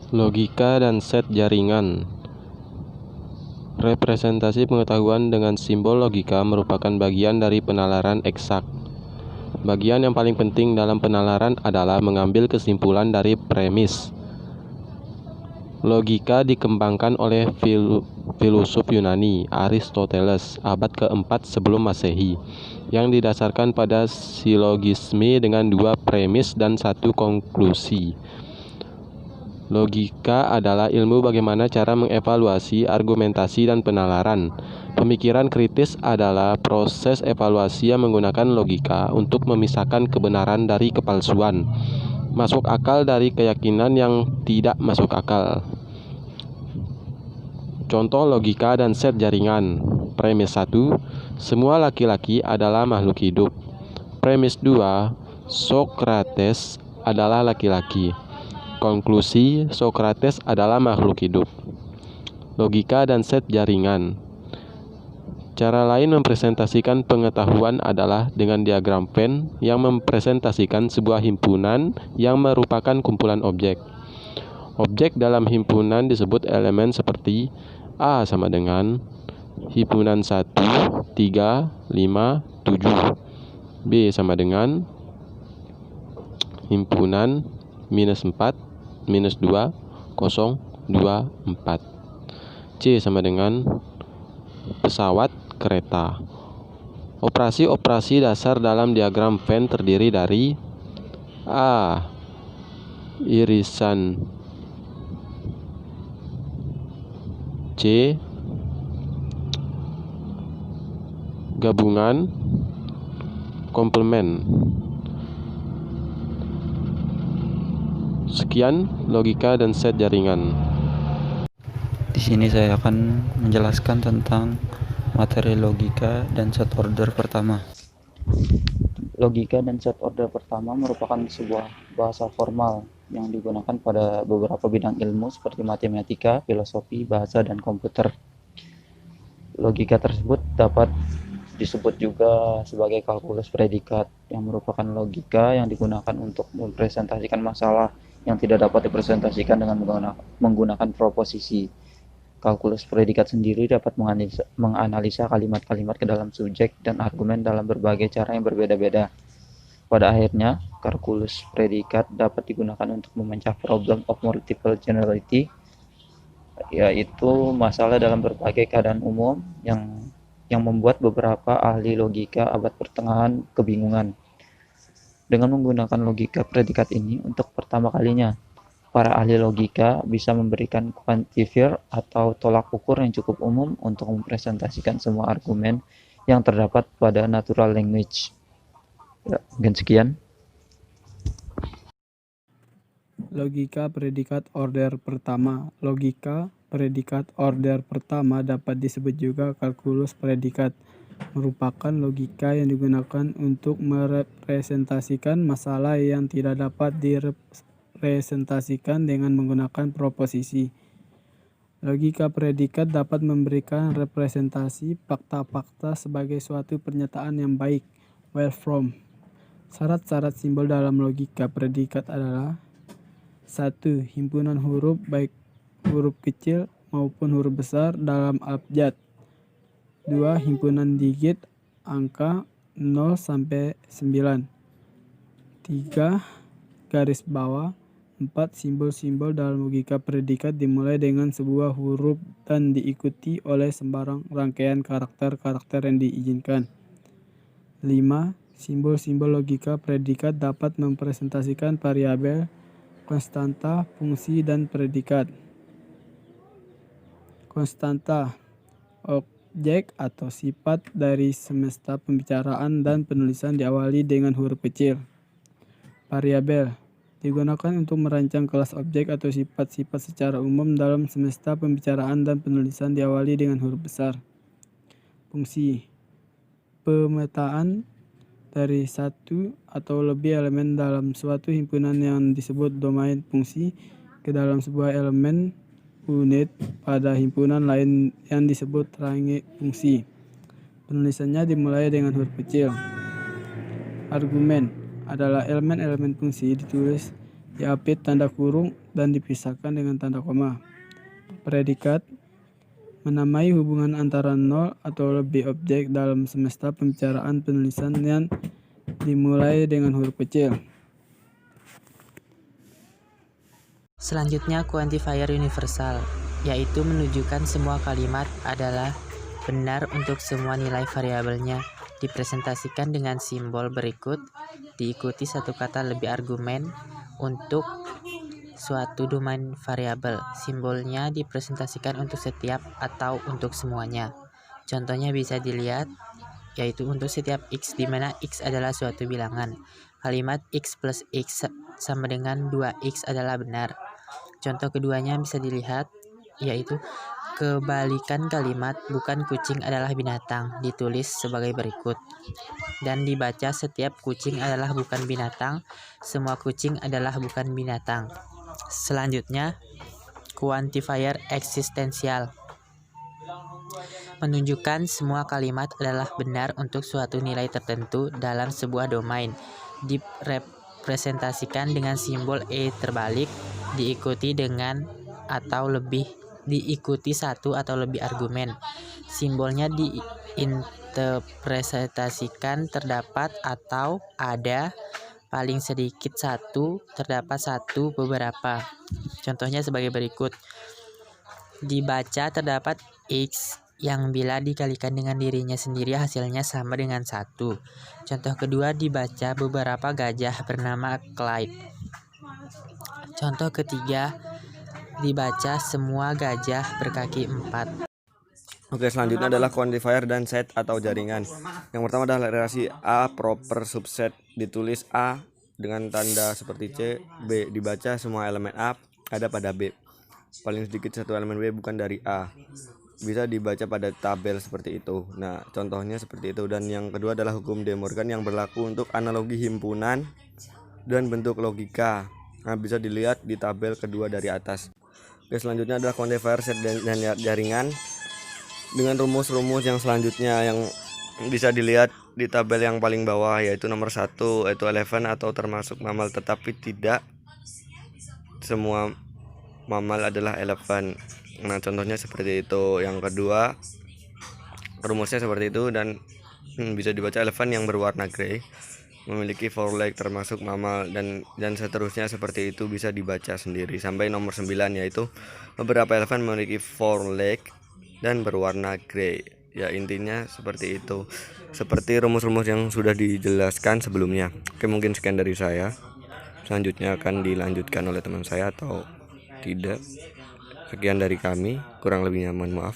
Logika dan set jaringan. Representasi pengetahuan dengan simbol logika merupakan bagian dari penalaran eksak. Bagian yang paling penting dalam penalaran adalah mengambil kesimpulan dari premis. Logika dikembangkan oleh filosof Yunani Aristoteles abad ke-4 sebelum Masehi, yang didasarkan pada silogisme dengan 2 premis dan 1 konklusi. Logika adalah ilmu bagaimana cara mengevaluasi argumentasi dan penalaran. Pemikiran kritis adalah proses evaluasi yang menggunakan logika untuk memisahkan kebenaran dari kepalsuan, masuk akal dari keyakinan yang tidak masuk akal. Contoh logika dan set jaringan. Premis 1, semua laki-laki adalah makhluk hidup. Premis 2, Socrates adalah laki-laki. Konklusi, Socrates adalah makhluk hidup. Logika dan set jaringan. Cara lain mempresentasikan pengetahuan adalah dengan diagram Venn yang mempresentasikan sebuah himpunan yang merupakan kumpulan objek. Objek dalam himpunan disebut elemen seperti A sama dengan himpunan 1, 3, 5, 7. B sama dengan himpunan -4, -2, 0, 2, 4. C sama dengan pesawat, kereta. Operasi-operasi dasar dalam diagram Venn terdiri dari A. Irisan. C. Gabungan. Komplement. Sekian logika dan set jaringan. Di sini saya akan menjelaskan tentang materi logika dan set order pertama. Logika dan set order pertama merupakan sebuah bahasa formal yang digunakan pada beberapa bidang ilmu seperti matematika, filosofi, bahasa, dan komputer. Logika tersebut dapat disebut juga sebagai kalkulus predikat, yang merupakan logika yang digunakan untuk mempresentasikan masalah yang tidak dapat dipresentasikan dengan menggunakan proposisi. Kalkulus predikat sendiri dapat menganalisa kalimat-kalimat ke dalam subjek dan argumen dalam berbagai cara yang berbeda-beda. Pada akhirnya, kalkulus predikat dapat digunakan untuk memecah problem of multiple generality, yaitu masalah dalam berbagai keadaan umum yang membuat beberapa ahli logika abad pertengahan kebingungan. Dengan menggunakan logika predikat ini untuk pertama kalinya, para ahli logika bisa memberikan quantifier atau tolak ukur yang cukup umum untuk mempresentasikan semua argumen yang terdapat pada natural language. Ya, mungkin sekian. Logika predikat order pertama. Logika predikat order pertama dapat disebut juga kalkulus predikat, merupakan logika yang digunakan untuk merepresentasikan masalah yang tidak dapat direpresentasikan dengan menggunakan proposisi. Logika predikat dapat memberikan representasi fakta-fakta sebagai suatu pernyataan yang baik, well formed. Syarat-syarat simbol dalam logika predikat adalah 1. Himpunan huruf baik huruf kecil maupun huruf besar dalam abjad. 2. Himpunan digit angka 0 sampai 9. 3. Garis bawah. 4. Simbol-simbol dalam logika predikat dimulai dengan sebuah huruf dan diikuti oleh sembarang rangkaian karakter-karakter yang diizinkan. 5. Simbol-simbol logika predikat dapat mempresentasikan variabel, konstanta, fungsi, dan predikat. Konstanta, objek atau sifat dari semesta pembicaraan dan penulisan diawali dengan huruf kecil. Variabel digunakan untuk merancang kelas objek atau sifat-sifat secara umum dalam semesta pembicaraan dan penulisan diawali dengan huruf besar. Fungsi, pemetaan dari satu atau lebih elemen dalam suatu himpunan yang disebut domain fungsi ke dalam sebuah elemen unit pada himpunan lain yang disebut range fungsi. Penulisannya dimulai dengan huruf kecil. Argumen adalah elemen-elemen fungsi ditulis diapit tanda kurung dan dipisahkan dengan tanda koma. Predikat menamai hubungan antara nol atau lebih objek dalam semesta pembicaraan penulisan yang dimulai dengan huruf kecil. Selanjutnya quantifier universal, yaitu menunjukkan semua kalimat adalah benar untuk semua nilai variabelnya. Dipresentasikan dengan simbol berikut, diikuti satu kata lebih argumen untuk suatu domain variabel. Simbolnya dipresentasikan untuk setiap atau untuk semuanya. Contohnya bisa dilihat, yaitu untuk setiap x di mana x adalah suatu bilangan. Kalimat x plus x sama dengan 2x adalah benar. Contoh keduanya bisa dilihat, yaitu kebalikan kalimat bukan kucing adalah binatang ditulis sebagai berikut. Dan dibaca setiap kucing adalah bukan binatang, semua kucing adalah bukan binatang. Selanjutnya, quantifier eksistensial. Menunjukkan semua kalimat adalah benar untuk suatu nilai tertentu dalam sebuah domain. Direpresentasikan dengan simbol E terbalik, diikuti satu atau lebih argumen. Simbolnya diinterpretasikan terdapat atau ada, paling sedikit satu, terdapat satu, beberapa. Contohnya sebagai berikut. Dibaca terdapat x yang bila dikalikan dengan dirinya sendiri hasilnya sama dengan 1. Contoh kedua, dibaca beberapa gajah bernama Clyde. Contoh ketiga, dibaca semua gajah berkaki 4. Oke, selanjutnya adalah quantifier dan set atau jaringan. Yang pertama adalah relasi A proper subset, ditulis A dengan tanda seperti C. B, dibaca semua elemen A ada pada B. Paling sedikit satu elemen B bukan dari A. Bisa dibaca pada tabel seperti itu. Nah, contohnya seperti itu. Dan yang kedua adalah hukum De Morgan yang berlaku untuk analogi himpunan dan bentuk logika. Nah, bisa dilihat di tabel kedua dari atas. Oke, selanjutnya adalah quantifier set dan jaringan dengan rumus-rumus yang selanjutnya yang bisa dilihat di tabel yang paling bawah, yaitu nomor 1 yaitu elephant atau termasuk mammal, tetapi tidak semua mammal adalah elephant. Nah, contohnya seperti itu. Yang kedua, rumusnya seperti itu dan bisa dibaca elephant yang berwarna grey memiliki 4 leg termasuk mammal dan seterusnya seperti itu, bisa dibaca sendiri sampai nomor 9, yaitu beberapa elephant memiliki 4 leg dan berwarna grey. Ya, intinya seperti itu, seperti rumus-rumus yang sudah dijelaskan sebelumnya. Oke, mungkin sekian dari saya. Selanjutnya akan dilanjutkan oleh teman saya atau tidak. Sekian dari kami, kurang lebihnya mohon maaf.